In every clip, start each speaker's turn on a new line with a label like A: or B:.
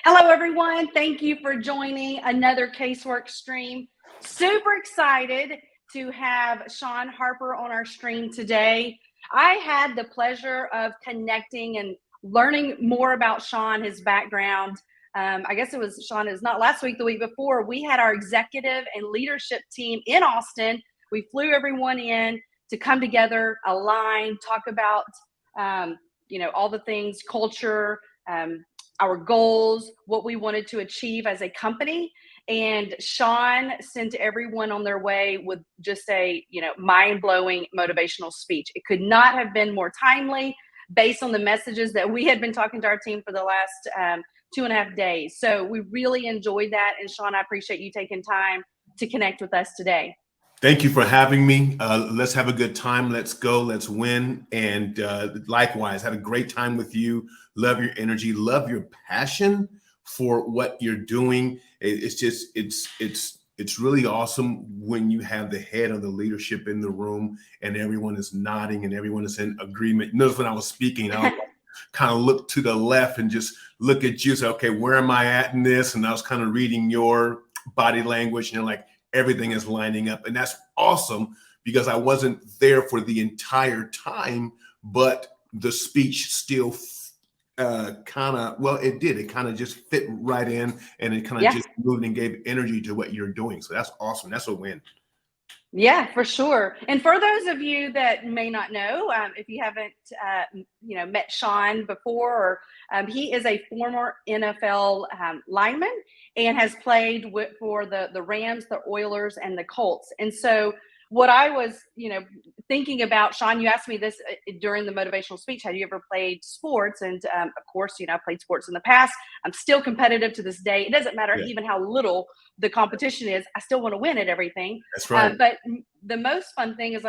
A: Hello, everyone. Thank you for joining another Casework stream. Super excited to have Shawn Harper on our stream today. I had the pleasure of connecting and learning more about Shawn, his background. I guess it was Shawn, is not last week, the week before. We had our executive and leadership team in Austin. We flew everyone in to come together, align, talk about all the things, culture, our goals, what we wanted to achieve as a company. And Shawn sent everyone on their way with just a, mind-blowing motivational speech. It could not have been more timely based on the messages that we had been talking to our team for the last 2.5 days. So we really enjoyed that. And Shawn, I appreciate you taking time to connect with us today.
B: Thank you for having me. Let's have a good time. Let's go. Let's win. And likewise, had a great time with you. Love your energy. Love your passion for what you're doing. It's really awesome when you have the head of the leadership in the room and everyone is nodding and everyone is in agreement. Notice when I was speaking, I was kind of look to the left and just look at you. Say, okay, where am I at in this? And I was kind of reading your body language, and you're like, everything is lining up. And that's awesome because I wasn't there for the entire time, but the speech still it kind of just fit right in, and it kind of just moved and gave energy to what you're doing. So that's awesome. That's a win.
A: Yeah, for sure. And for those of you that may not know, if you haven't, met Shawn before, he is a former NFL lineman and has played for the Rams, the Oilers, and the Colts. And so what I was, thinking about, Shawn, you asked me this during the motivational speech, have you ever played sports? And of course, I played sports in the past. I'm still competitive to this day. It doesn't matter even how little the competition is. I still want to win at everything.
B: That's right.
A: But the most fun thing is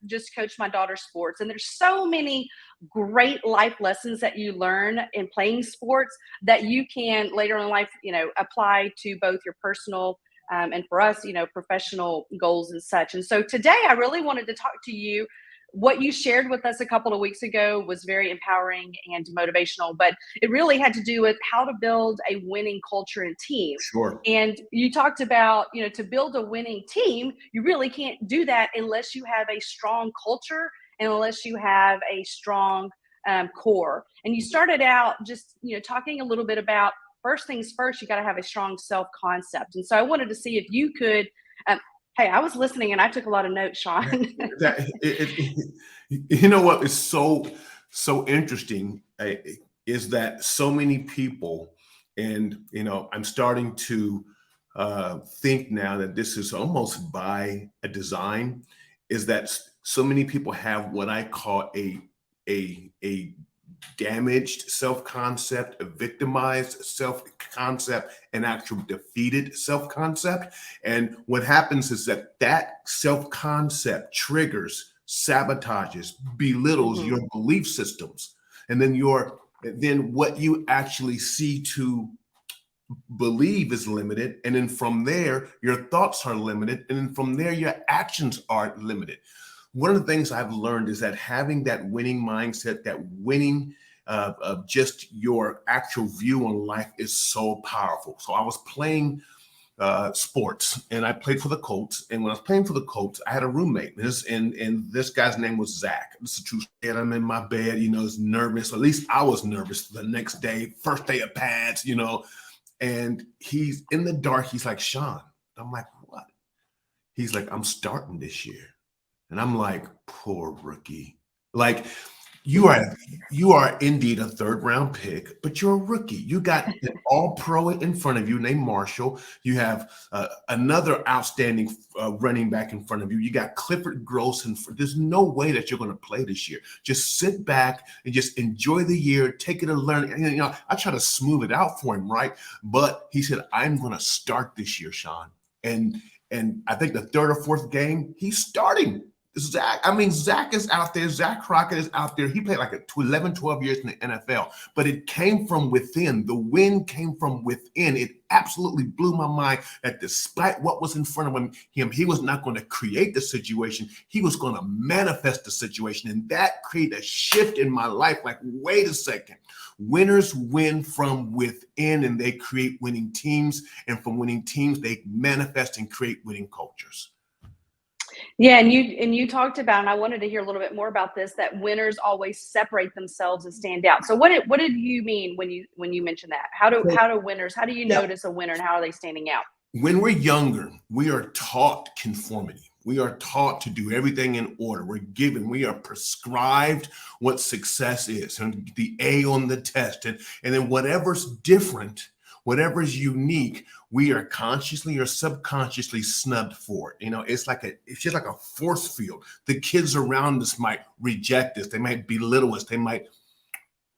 A: just coach my daughter's sports. And there's so many great life lessons that you learn in playing sports that you can later in life, apply to both your personal and for us, professional goals and such. And so today I really wanted to talk to you. What you shared with us a couple of weeks ago was very empowering and motivational, but it really had to do with how to build a winning culture and team.
B: Sure.
A: And you talked about, to build a winning team, you really can't do that unless you have a strong culture and unless you have a strong core. And you started out just, talking a little bit about first things first, you got to have a strong self-concept. And so I wanted to see if you could, hey, I was listening and I took a lot of notes, Shawn.
B: You know what is so interesting is that so many people, and, I'm starting to think now that this is almost by a design, is that so many people have what I call a damaged self-concept, a victimized self-concept, an actual defeated self-concept. And what happens is that self-concept triggers, sabotages, belittles your belief systems. And then what you actually see to believe is limited. And then from there, your thoughts are limited. And then from there, your actions are limited. One of the things I've learned is that having that winning mindset, that winning of just your actual view on life is so powerful. So I was playing sports and I played for the Colts. And when I was playing for the Colts, I had a roommate. And this guy's name was Zach. This is true. And I'm in my bed, is nervous. At least I was nervous the next day, first day of pads, and he's in the dark. He's like, Shawn. I'm like, what? He's like, I'm starting this year. And I'm like, poor rookie. Like, you are indeed a third round pick, but you're a rookie. You got an all pro in front of you named Marshall. You have another outstanding running back in front of you. You got Clifford Gross in front. There's no way that you're going to play this year. Just sit back and just enjoy the year. Take it and learn. And, I try to smooth it out for him, right? But he said, I'm going to start this year, Shawn. And I think the third or fourth game, he's starting. Zach, Zach is out there. Zach Crockett is out there. He played like 11, 12 years in the NFL, but it came from within. The win came from within. It absolutely blew my mind that despite what was in front of him, he was not going to create the situation. He was going to manifest the situation. And that created a shift in my life. Like, wait a second. Winners win from within, and they create winning teams. And from winning teams, they manifest and create winning cultures.
A: Yeah, and you talked about, and I wanted to hear a little bit more about this, that winners always separate themselves and stand out. So what did you mean when you mentioned that? How do winners, how do you notice a winner, and how are they standing out?
B: When we're younger, we are taught conformity. We are taught to do everything in order. We are prescribed what success is, and the A on the test, and then whatever's different, whatever's unique, we are consciously or subconsciously snubbed for it. It's just like a force field. The kids around us might reject us. They might belittle us. They might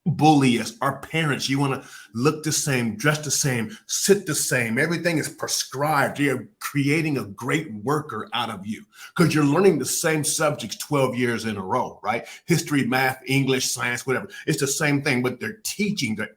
B: bully us. Our parents, you want to look the same, dress the same, sit the same. Everything is prescribed. They're creating a great worker out of you because you're learning the same subjects 12 years in a row, right? History, math, English, science, whatever. It's the same thing, but they're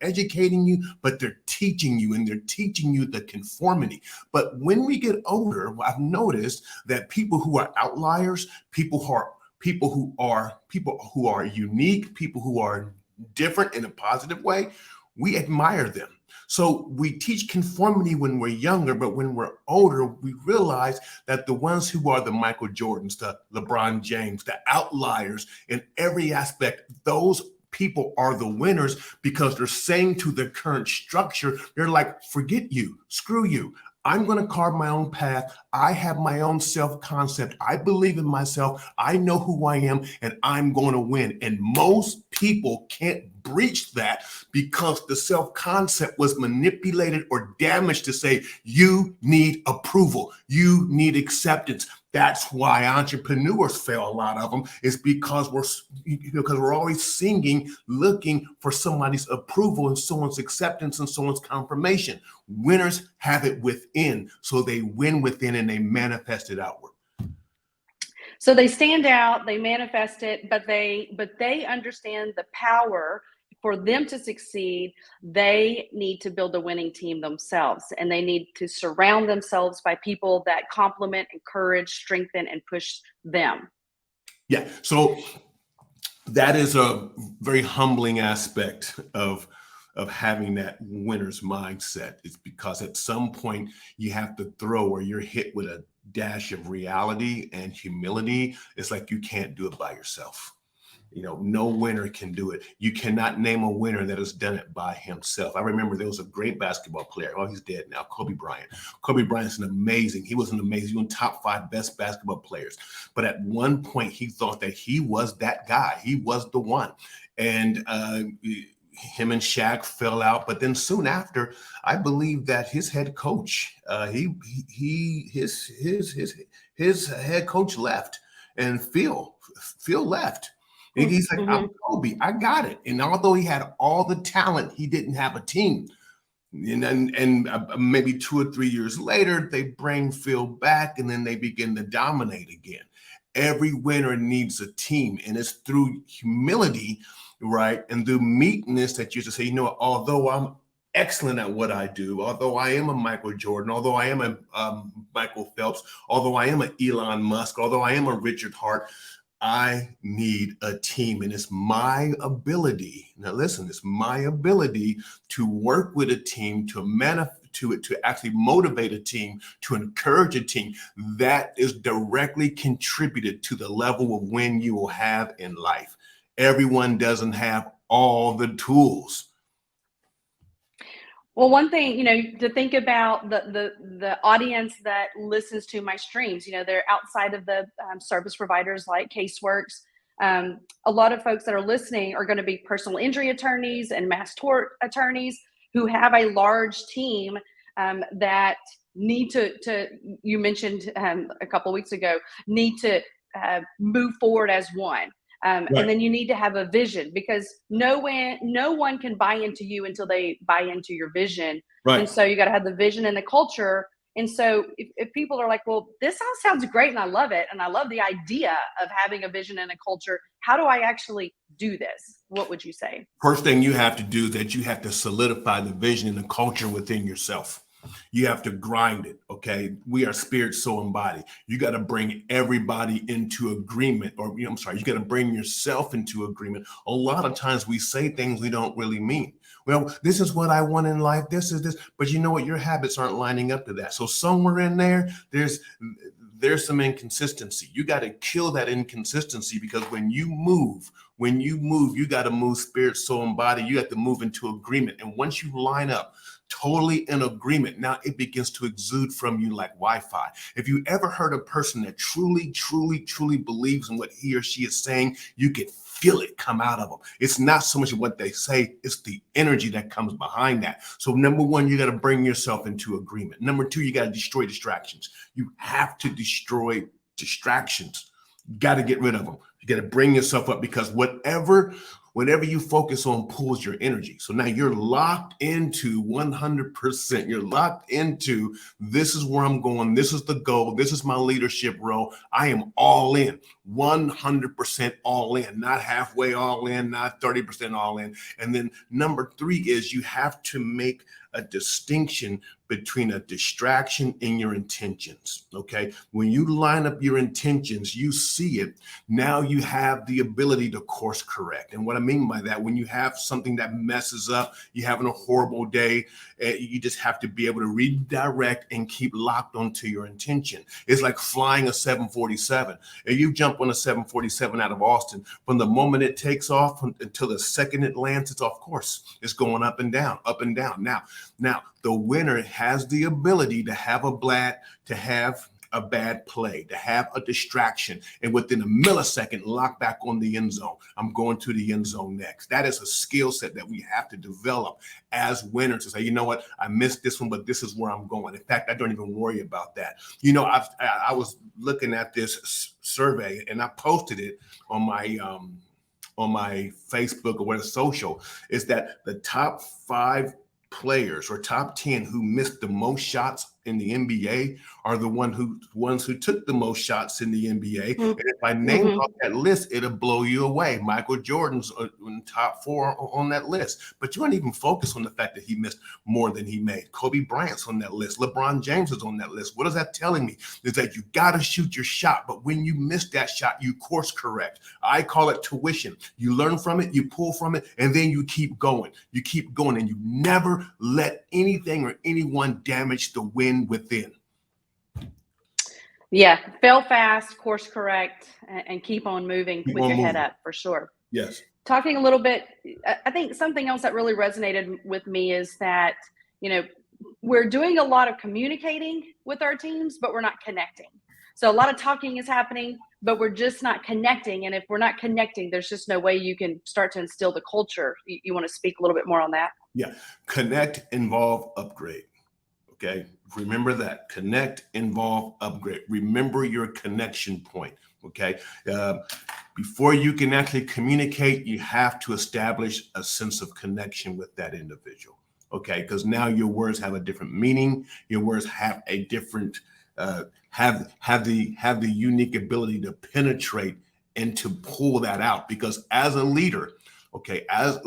B: educating you, but they're teaching you, and they're teaching you the conformity. But when we get older, I've noticed that people who are outliers, people who are unique, people who are different in a positive way, we admire them. So we teach conformity when we're younger, but when we're older, we realize that the ones who are the Michael Jordans, the LeBron James, the outliers in every aspect, those people are the winners because they're saying to the current structure, they're like, forget you, screw you. I'm going to carve my own path. I have my own self-concept. I believe in myself. I know who I am, and I'm going to win. And most people can't breach that because the self-concept was manipulated or damaged to say, you need approval. You need acceptance. That's why entrepreneurs fail. A lot of them is because we're always singing, looking for somebody's approval and someone's acceptance and someone's confirmation. Winners have it within, so they win within and they manifest it outward.
A: So they stand out, they manifest it, but they understand the power. For them to succeed, they need to build a winning team themselves, and they need to surround themselves by people that complement, encourage, strengthen, and push them.
B: Yeah. So that is a very humbling aspect of having that winner's mindset. It's because at some point you have to throw, or you're hit with a dash of reality and humility. It's like you can't do it by yourself. No winner can do it. You cannot name a winner that has done it by himself. I remember there was a great basketball player. Oh, he's dead now. Kobe Bryant. Kobe Bryant's he was one top 5 best basketball players. But at one point he thought that he was that guy. He was the one. And him and Shaq fell out. But then soon after, I believe that his head coach, his head coach left, and Phil left. And he's like, I'm Kobe, I got it. And although he had all the talent, he didn't have a team. And maybe 2 or 3 years later, they bring Phil back, and then they begin to dominate again. Every winner needs a team, and it's through humility, right? And through meekness that you just say, although I'm excellent at what I do, although I am a Michael Jordan, although I am a Michael Phelps, although I am an Elon Musk, although I am a Richard Hart, I need a team, and it's my ability. Now listen, it's my ability to work with a team, to actually motivate a team, to encourage a team that is directly contributed to the level of win you will have in life. Everyone doesn't have all the tools.
A: Well, one thing, to think about the audience that listens to my streams, they're outside of the service providers like Caseworks. A lot of folks that are listening are going to be personal injury attorneys and mass tort attorneys who have a large team that need to you mentioned a couple of weeks ago, need to move forward as one. Right. And then you need to have a vision, because no one can buy into you until they buy into your vision. Right. And so you got to have the vision and the culture And so if people are like, well, this all sounds great and I love it, and I love the idea of having a vision and a culture, how do I actually do this? What would you say?
B: First thing you have to do is that you have to solidify the vision and the culture within yourself. You have to grind it. Okay. We are spirit, soul, and body. You got to bring everybody into agreement, or I'm sorry, you got to bring yourself into agreement. A lot of times we say things we don't really mean. Well, this is what I want in life. This is this, but you know what? Your habits aren't lining up to that. So somewhere in there, there's some inconsistency. You got to kill that inconsistency, because when you move, you got to move spirit, soul, and body. You have to move into agreement. And once you line up totally in agreement, now it begins to exude from you like Wi-Fi. If you ever heard a person that truly, truly, truly believes in what he or she is saying, you can feel it come out of them. It's not so much what they say, it's the energy that comes behind that. So number one, you got to bring yourself into agreement. Number two, you got to destroy distractions. You have to destroy distractions. You got to get rid of them. You got to bring yourself up, because whatever you focus on pulls your energy. So now you're locked into 100%. You're locked into, this is where I'm going. This is the goal. This is my leadership role. I am all in, 100% all in, not halfway all in, not 30% all in. And then number three is you have to make a distinction between a distraction and your intentions. Okay. When you line up your intentions, you see it. Now you have the ability to course correct. And what I mean by that, when you have something that messes up, you're having a horrible day, you just have to be able to redirect and keep locked onto your intention. It's like flying a 747. If you jump on a 747 out of Austin, from the moment it takes off until the second it lands, it's off course. It's going up and down, up and down. Now the winner has the ability to have a bad play, to have a distraction, and within a millisecond, lock back on the end zone. I'm going to the end zone next. That is a skill set that we have to develop as winners, to say, you know what, I missed this one, but this is where I'm going. In fact, I don't even worry about that. You know, I was looking at this survey, and I posted it on my Facebook or whatever social, is that the top 5 players or top 10 who missed the most shots in the NBA are the ones who took the most shots in the NBA. And if I name off that list, it'll blow you away. Michael Jordan's in top 4 on that list, but you don't even focus on the fact that he missed more than he made. Kobe Bryant's on that list. LeBron James is on that list. What is that telling me? Is that you got to shoot your shot, but when you miss that shot, you course correct. I call it tuition. You learn from it, you pull from it, and then you keep going. You keep going, and you never let anything or anyone damage the win within.
A: Yeah, fail fast, course correct, and keep on moving with your head up, for sure.
B: Yes.
A: Talking a little bit, I think something else that really resonated with me is that, you know, we're doing a lot of communicating with our teams, but we're not connecting. So a lot of talking is happening, but we're just not connecting. And if we're not connecting, there's just no way you can start to instill the culture. You want to speak a little bit more on that?
B: Yeah. Connect, involve, upgrade. Okay. Remember that. Connect, involve, upgrade. Remember your connection point. Okay. Before you can actually communicate, you have to establish a sense of connection with that individual. Okay. Because now your words have a different meaning. Your words have a different, have the unique ability to penetrate and to pull that out. Because as a leader, okay, as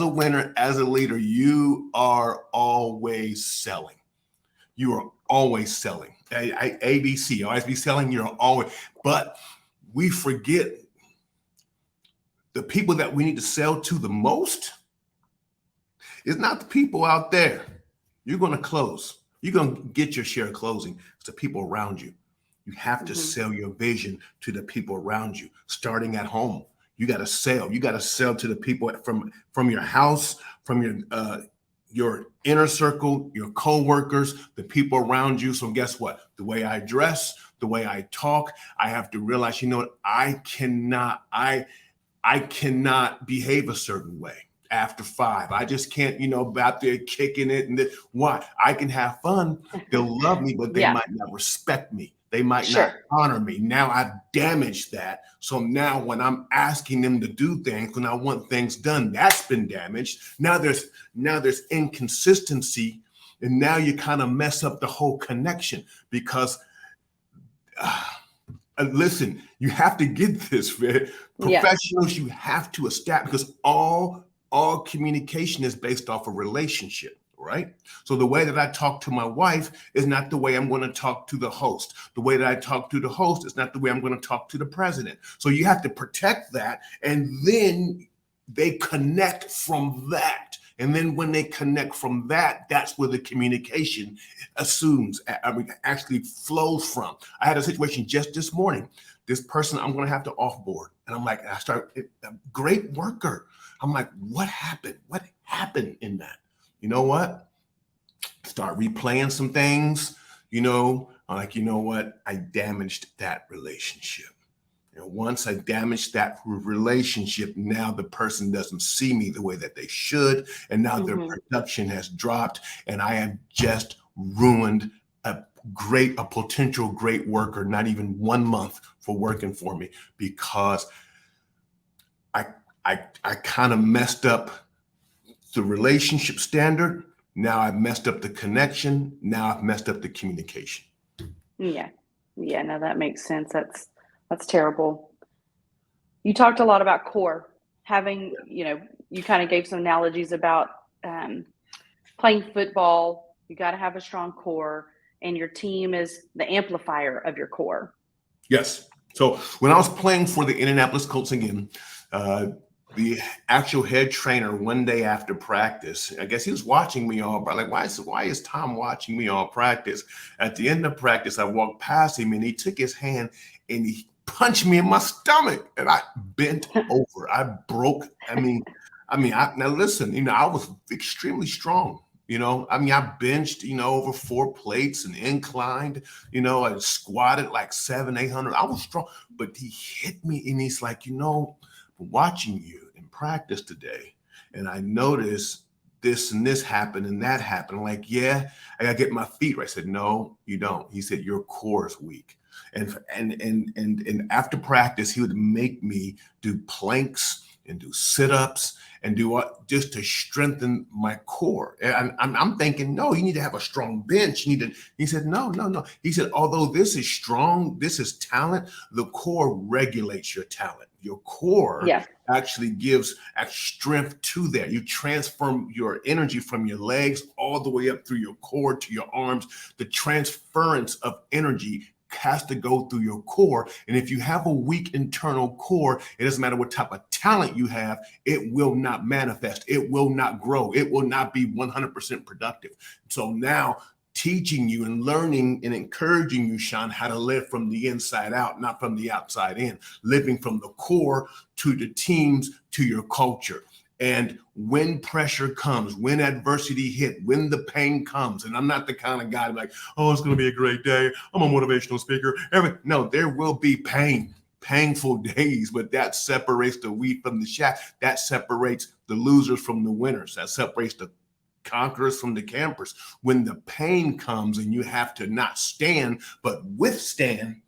B: a winner, as a leader, you are always selling. You are always selling. ABC, always be selling. You're always, but we forget the people that we need to sell to the most is not the people out there. You're going to close. You're going to get your share of closing. It's the people around you. You have to sell your vision to the people around you, starting at home. You got to sell. You got to sell to the people from your house, from your inner circle, your co-workers, the people around you. So guess what? The way I dress, the way I talk, I have to realize, you know what? I cannot behave a certain way after 5. I just can't, out there kicking it. And why? I can have fun. They'll love me, but they might not respect me. They might not honor me. Now I've damaged that. So now when I'm asking them to do things, when I want things done, that's been damaged. Now there's inconsistency And now you kind of mess up the whole connection because listen, you have to get this, man. Professionals, you have to establish, because all communication is based off a relationship, right? So the way that I talk to my wife is not the way I'm going to talk to the host. The way that I talk to the host is not the way I'm going to talk to the president. So you have to protect that, and then they connect from that. And then when they connect from that, that's where the communication actually flows from. I had a situation just this morning. This person I'm going to have to offboard. And I'm like, great worker. I'm like, what happened? What happened in that? You know what? Start replaying some things, I'm like, you know what? I damaged that relationship. And once I damaged that relationship, now the person doesn't see me the way that they should. And now their production has dropped, and I have just ruined a potential great worker, not even 1 month for working for me, because I kind of messed up the relationship standard. Now I've messed up the connection. Now I've messed up the communication.
A: Yeah. No, that makes sense. That's terrible. You talked a lot about core, having, you kind of gave some analogies about playing football. You got to have a strong core, and your team is the amplifier of your core.
B: Yes. So when I was playing for the Indianapolis Colts again, the actual head trainer, one day after practice, I guess he was watching me all, but like, why is Tom watching me all practice? At the end of practice, I walked past him and he took his hand and he punched me in my stomach, and I bent over. I broke. Now listen, I was extremely strong. I benched, over 4 plates and inclined, I squatted like 700-800. I was strong, but he hit me and he's like, watching you in practice today, and I noticed this and this happened and that happened. I'm like, yeah, I gotta get my feet right. I said, no, you don't. He said, your core is weak. And after practice, he would make me do planks and do sit-ups and do what, just to strengthen my core. And I'm thinking, no, you need to have a strong bench. He said, no. He said, although this is strong, this is talent, the core regulates your talent. Your core actually gives strength to that. You transfer your energy from your legs all the way up through your core to your arms. The transference of energy has to go through your core. And if you have a weak internal core, it doesn't matter what type of talent you have, it will not manifest. It will not grow. It will not be 100% productive. So now, teaching you and learning and encouraging you, Shawn, how to live from the inside out, not from the outside in, living from the core to the teams to your culture. And when pressure comes, when adversity hit, when the pain comes, and I'm not the kind of guy like, oh, it's going to be a great day, I'm a motivational speaker. No, there will be painful days, but that separates the wheat from the chaff. That separates the losers from the winners. That separates the conquerors from the campers. When the pain comes and you have to not stand, but withstand,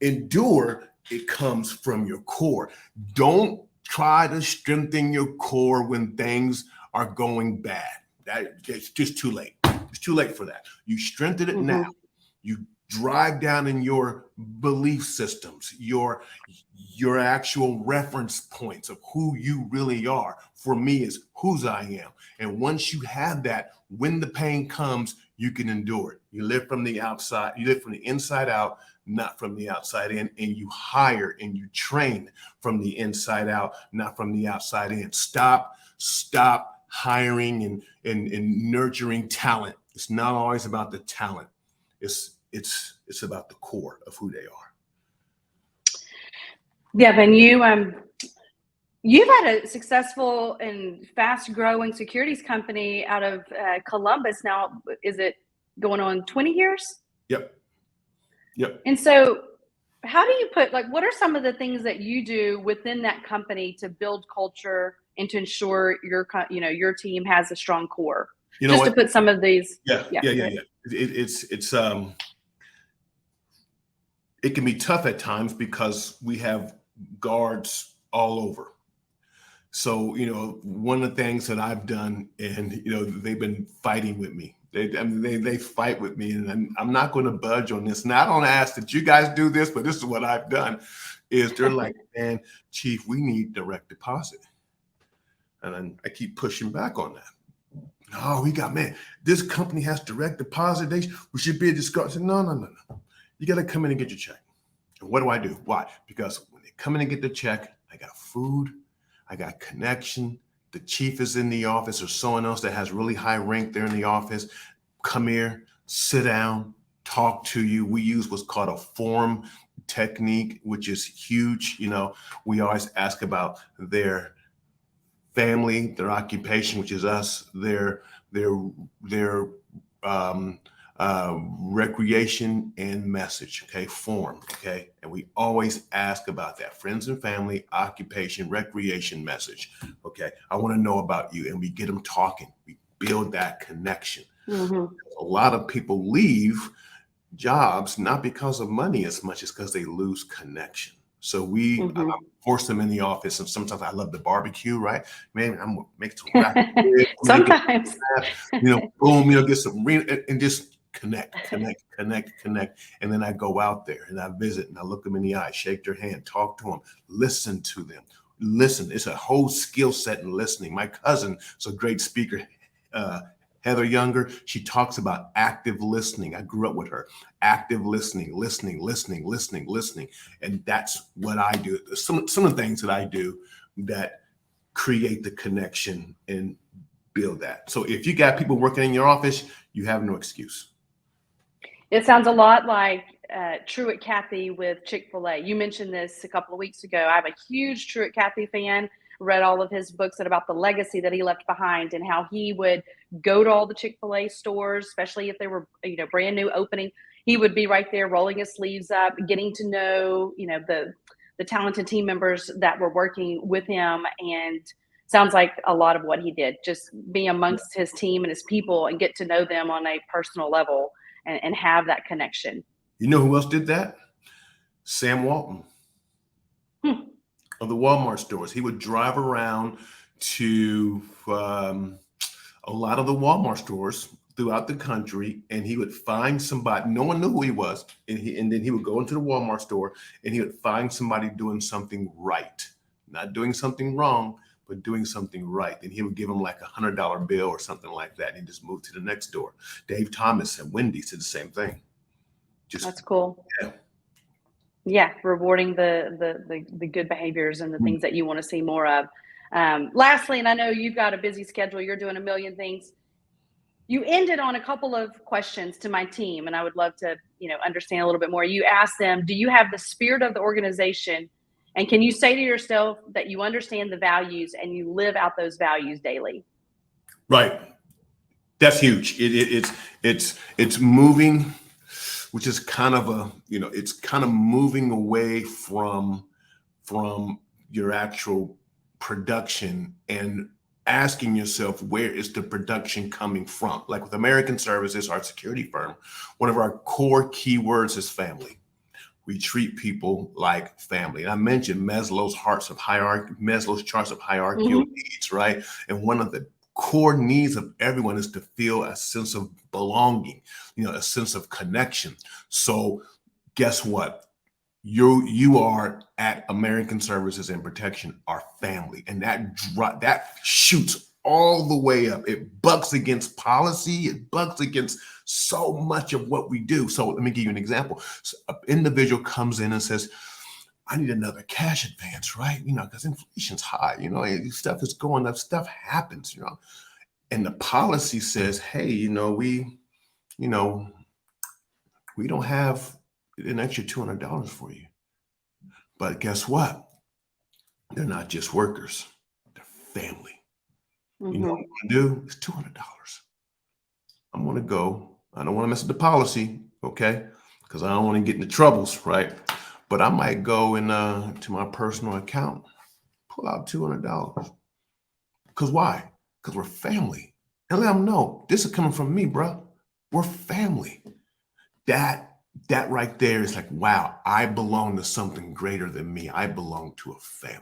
B: endure, it comes from your core. Don't try to strengthen your core when things are going bad. It's just too late. It's too late for that. You strengthen it now. You drive down in your belief systems, your actual reference points of who you really are. For me, is whose I am. And once you have that, when the pain comes, you can endure it. You live from the outside, you live from the inside out, not from the outside in, and you hire and you train from the inside out, not from the outside in. Stop hiring and nurturing talent. It's not always about the talent. It's about the core of who they are.
A: Yeah, Ben, you've had a successful and fast-growing securities company out of Columbus now. Is it going on 20 years?
B: Yep.
A: And so how do you what are some of the things that you do within that company to build culture and to ensure your team has a strong core? To put some of these.
B: Yeah. It can be tough at times because we have guards all over. So, one of the things that I've done, and, they've been fighting with me. They fight with me, and I'm not going to budge on this. Now, I don't ask that you guys do this, but this is what I've done. Is they're like, man, Chief, we need direct deposit, and then I keep pushing back on that. No, man, this company has direct deposit. We should be a discuss. No. You got to come in and get your check. And what do? Why? Because when they come in and get the check, I got food, I got connection. The chief is in the office, or someone else that has really high rank there in the office. Come here, sit down, talk to you. We use what's called a form technique, which is huge. We always ask about their family, their occupation, which is us, their recreation and message, okay, form, okay, and we always ask about that: friends and family, occupation, recreation, message. Okay, I want to know about you, and we get them talking. We build that connection. Mm-hmm. A lot of people leave jobs not because of money as much as because they lose connection. So we force them in the office, and sometimes I love the barbecue, right? Man, I'm gonna make some rap,
A: sometimes,
B: boom, get some and just connect. And then I go out there and I visit and I look them in the eye, shake their hand, talk to them, listen to them. Listen, it's a whole skill set in listening. My cousin is a great speaker, Heather Younger. She talks about active listening. I grew up with her. Active listening. And that's what I do. Some of the things that I do that create the connection and build that. So if you got people working in your office, you have no excuse.
A: It sounds a lot like Truett Cathy with Chick-fil-A. You mentioned this a couple of weeks ago. I'm a huge Truett Cathy fan. Read all of his books and about the legacy that he left behind, and how he would go to all the Chick-fil-A stores, especially if they were, brand new opening. He would be right there rolling his sleeves up, getting to know, the talented team members that were working with him. And sounds like a lot of what he did, just be amongst his team and his people and get to know them on a personal level and have that connection.
B: You know who else did that? Sam Walton. Of the Walmart stores. He would drive around to a lot of the Walmart stores throughout the country, and he would find somebody. No one knew who he was, and then he would go into the Walmart store and he would find somebody doing something right, not doing something wrong, but doing something right. And he would give him like $100 bill or something like that, and he just moved to the next door. Dave Thomas at Wendy's did the same thing.
A: That's cool.
B: Yeah.
A: Yeah, rewarding the good behaviors and the things that you want to see more of. Lastly, and I know you've got a busy schedule, you're doing a million things. You ended on a couple of questions to my team, and I would love to, understand a little bit more. You asked them, do you have the spirit of the organization? And can you say to yourself that you understand the values and you live out those values daily?
B: Right. That's huge. It's moving, which is kind of it's kind of moving away from your actual production and asking yourself, where is the production coming from? Like with American Services, our security firm, one of our core keywords is family. We treat people like family. And I mentioned Maslow's charts of hierarchical needs, right? And one of the core needs of everyone is to feel a sense of belonging, a sense of connection. So guess what? You are at American Services and Protection, our family, and that shoots all the way up. It bucks against policy. It bucks against so much of what we do. So let me give you an example. So an individual comes in and says, I need another cash advance, right? Because inflation's high, stuff is going up, stuff happens, and the policy says, hey, we don't have an extra $200 for you. But guess what? They're not just workers, they're family. You know what I'm gonna do? It's $200. I'm gonna go. I don't want to mess with the policy, okay? Because I don't want to get into troubles, right? But I might go to my personal account, pull out $200. Because why? Because we're family. And let them know this is coming from me, bro. We're family. That right there is like, wow, I belong to something greater than me. I belong to a family.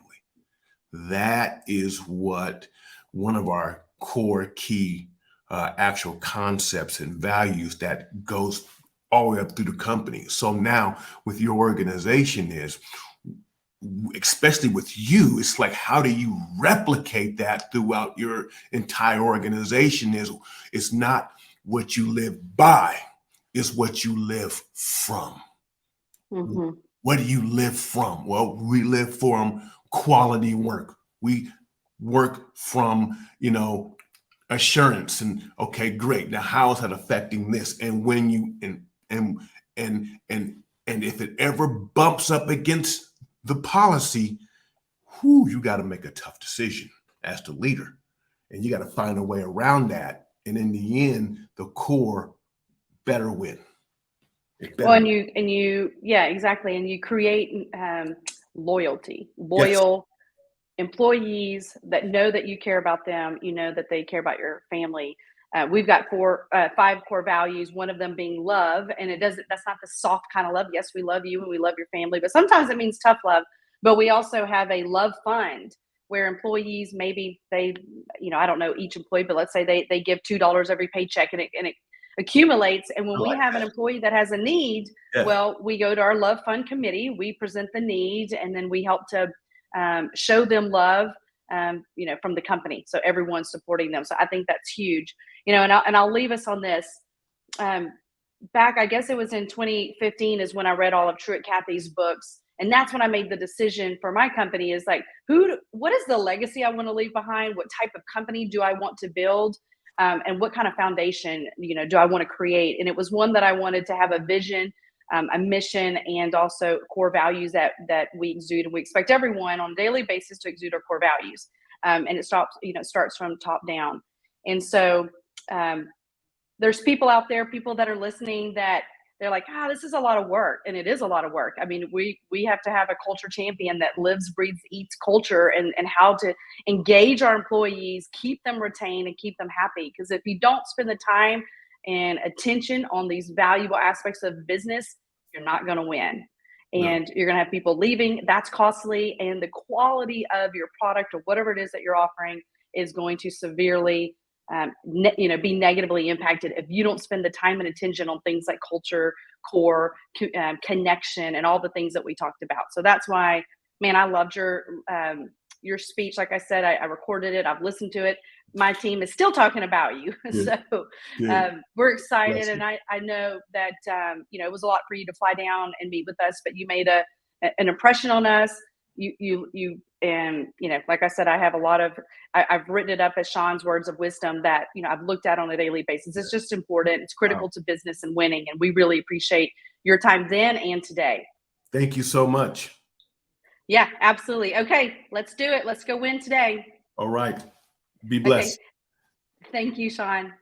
B: That is what one of our core key actual concepts and values that goes all the way up through the company. So now with your organization is, especially with you, it's like, how do you replicate that throughout your entire organization? It's not what you live by, it's what you live from.
A: Mm-hmm.
B: What do you live from? Well, we live from quality work. We work from, assurance, and okay, great. Now, how is that affecting this? And when you and if it ever bumps up against the policy, you got to make a tough decision as the leader, and you got to find a way around that. And in the end, the core better win.
A: Well, and you, yeah, exactly. And you create loyal
B: Yes.
A: employees that know that you care about them, that they care about your family. We've got 5 core values, one of them being love. And that's not the soft kind of love. Yes, we love you and we love your family, but sometimes it means tough love. But we also have a love fund where employees, maybe they, I don't know each employee, but let's say they give $2 every paycheck, and it accumulates. And when we have an employee that has a need, well, we go to our love fund committee, we present the need, and then we help to show them love, from the company. So everyone's supporting them. So I think that's huge, and I'll leave us on this. Back, I guess it was in 2015 is when I read all of Truett Cathy's books. And that's when I made the decision for my company is like, what is the legacy I want to leave behind? What type of company do I want to build? And what kind of foundation, do I want to create? And it was one that I wanted to have a vision, a mission, and also core values that we exude. And we expect everyone on a daily basis to exude our core values. And it starts from top down. And so there's people out there, people that are listening, that they're like, this is a lot of work. And it is a lot of work. I mean, we have to have a culture champion that lives, breathes, eats culture, and how to engage our employees, keep them retained, and keep them happy. Because if you don't spend the time and attention on these valuable aspects of business, you're not going to win. And you're going to have people leaving. That's costly. And the quality of your product or whatever it is that you're offering is going to severely be negatively impacted if you don't spend the time and attention on things like culture, core, connection, and all the things that we talked about. So that's why, man, I loved your speech. Like I said, I recorded it. I've listened to it. My team is still talking about you. So we're excited. And I know that, it was a lot for you to fly down and meet with us, but you made an impression on us. And like I said, I have I've written it up as Shawn's words of wisdom that, I've looked at on a daily basis. It's just important. It's critical to business and winning. And we really appreciate your time then and today.
B: Thank you so much.
A: Yeah, absolutely. Okay, let's do it. Let's go win today.
B: All right. Be blessed.
A: Okay. Thank you, Shawn.